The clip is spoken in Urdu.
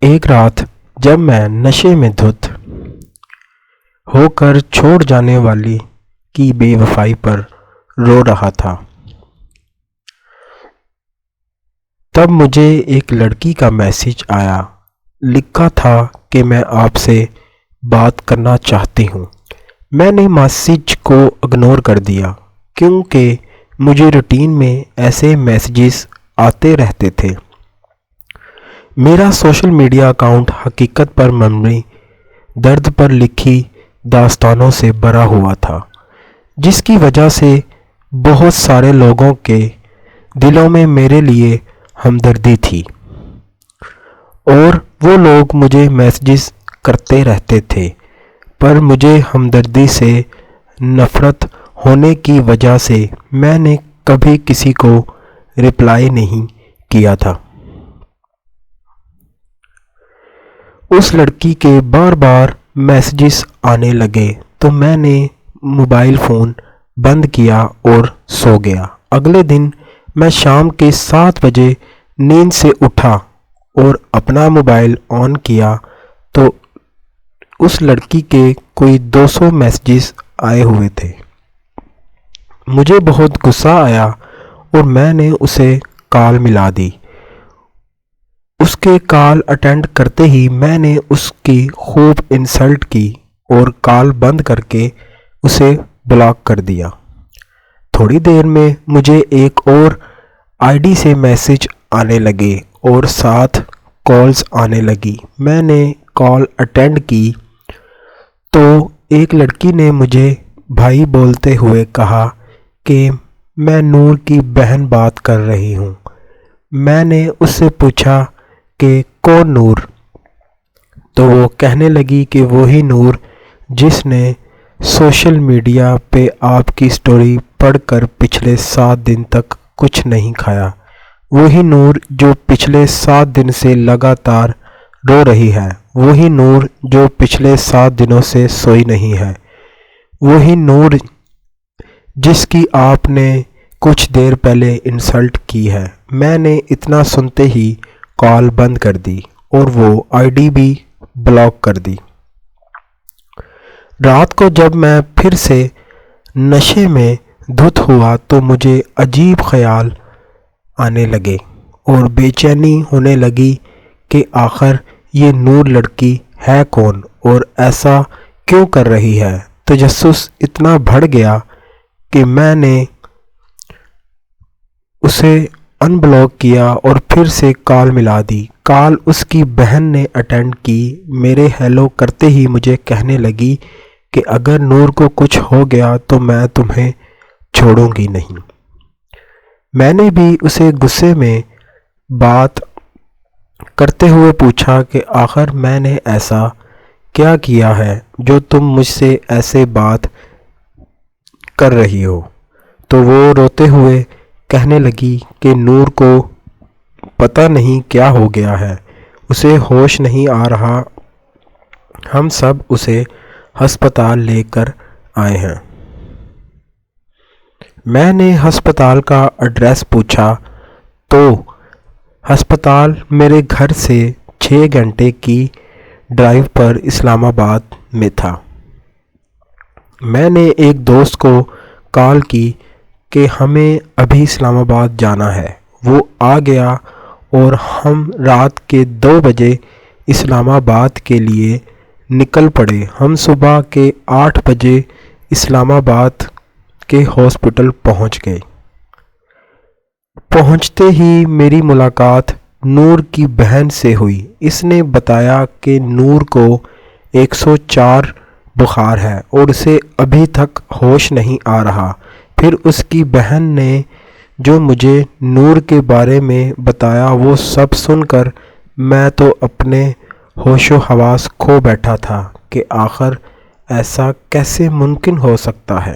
ایک رات جب میں نشے میں دھت ہو کر چھوڑ جانے والی کی بے وفائی پر رو رہا تھا، تب مجھے ایک لڑکی کا میسج آیا۔ لکھا تھا کہ میں آپ سے بات کرنا چاہتی ہوں۔ میں نے میسج کو اگنور کر دیا کیونکہ مجھے روٹین میں ایسے میسیجز آتے رہتے تھے۔ میرا سوشل میڈیا اکاؤنٹ حقیقت پر مبنی درد پر لکھی داستانوں سے بھرا ہوا تھا، جس کی وجہ سے بہت سارے لوگوں کے دلوں میں میرے لیے ہمدردی تھی، اور وہ لوگ مجھے میسیجز کرتے رہتے تھے، پر مجھے ہمدردی سے نفرت ہونے کی وجہ سے میں نے کبھی کسی کو رپلائی نہیں کیا تھا۔ اس لڑکی کے بار بار میسیجز آنے لگے تو میں نے موبائل فون بند کیا اور سو گیا۔ اگلے دن میں شام کے 7 بجے نیند سے اٹھا اور اپنا موبائل آن کیا تو اس لڑکی کے کوئی 200 میسیجز آئے ہوئے تھے۔ مجھے بہت غصہ آیا اور میں نے اسے کال ملا دی۔ اس کے کال اٹینڈ کرتے ہی میں نے اس کی خوب انسلٹ کی اور کال بند کر کے اسے بلاک کر دیا۔ تھوڑی دیر میں مجھے ایک اور آئی ڈی سے میسیج آنے لگے اور ساتھ کالز آنے لگی۔ میں نے کال اٹینڈ کی تو ایک لڑکی نے مجھے بھائی بولتے ہوئے کہا کہ میں نور کی بہن بات کر رہی ہوں۔ میں نے اس سے پوچھا کہ کون نور؟ تو وہ کہنے لگی کہ وہی نور جس نے سوشل میڈیا پہ آپ کی سٹوری پڑھ کر پچھلے 7 دن تک کچھ نہیں کھایا، وہی نور جو پچھلے 7 دن سے لگاتار رو رہی ہے، وہی نور جو پچھلے 7 دنوں سے سوئی نہیں ہے، وہی نور جس کی آپ نے کچھ دیر پہلے انسلٹ کی ہے۔ میں نے اتنا سنتے ہی کال بند کر دی اور وہ آئی ڈی بھی بلاک کر دی۔ رات کو جب میں پھر سے نشے میں دھت ہوا تو مجھے عجیب خیال آنے لگے اور بے چینی ہونے لگی کہ آخر یہ نور لڑکی ہے کون اور ایسا کیوں کر رہی ہے۔ تجسس اتنا بڑھ گیا کہ میں نے اسے ان بلاک کیا اور پھر سے کال ملا دی۔ کال اس کی بہن نے اٹینڈ کی۔ میرے ہیلو کرتے ہی مجھے کہنے لگی کہ اگر نور کو کچھ ہو گیا تو میں تمہیں چھوڑوں گی نہیں۔ میں نے بھی اسے غصے میں بات کرتے ہوئے پوچھا کہ آخر میں نے ایسا کیا کیا ہے جو تم مجھ سے ایسے بات کر رہی ہو؟ تو وہ روتے ہوئے کہنے لگی کہ نور کو پتہ نہیں کیا ہو گیا ہے، اسے ہوش نہیں آ رہا، ہم سب اسے ہسپتال لے کر آئے ہیں۔ میں نے ہسپتال کا ایڈریس پوچھا تو ہسپتال میرے گھر سے 6 گھنٹے کی ڈرائیو پر اسلام آباد میں تھا۔ میں نے ایک دوست کو کال کی کہ ہمیں ابھی اسلام آباد جانا ہے۔ وہ آ گیا اور ہم رات کے 2 بجے اسلام آباد کے لیے نکل پڑے۔ ہم صبح کے 8 بجے اسلام آباد کے ہاسپٹل پہنچ گئے۔ پہنچتے ہی میری ملاقات نور کی بہن سے ہوئی۔ اس نے بتایا کہ نور کو 104 بخار ہے اور اسے ابھی تک ہوش نہیں آ رہا۔ پھر اس کی بہن نے جو مجھے نور کے بارے میں بتایا وہ سب سن کر میں تو اپنے ہوش و حواس کھو بیٹھا تھا کہ آخر ایسا کیسے ممکن ہو سکتا ہے۔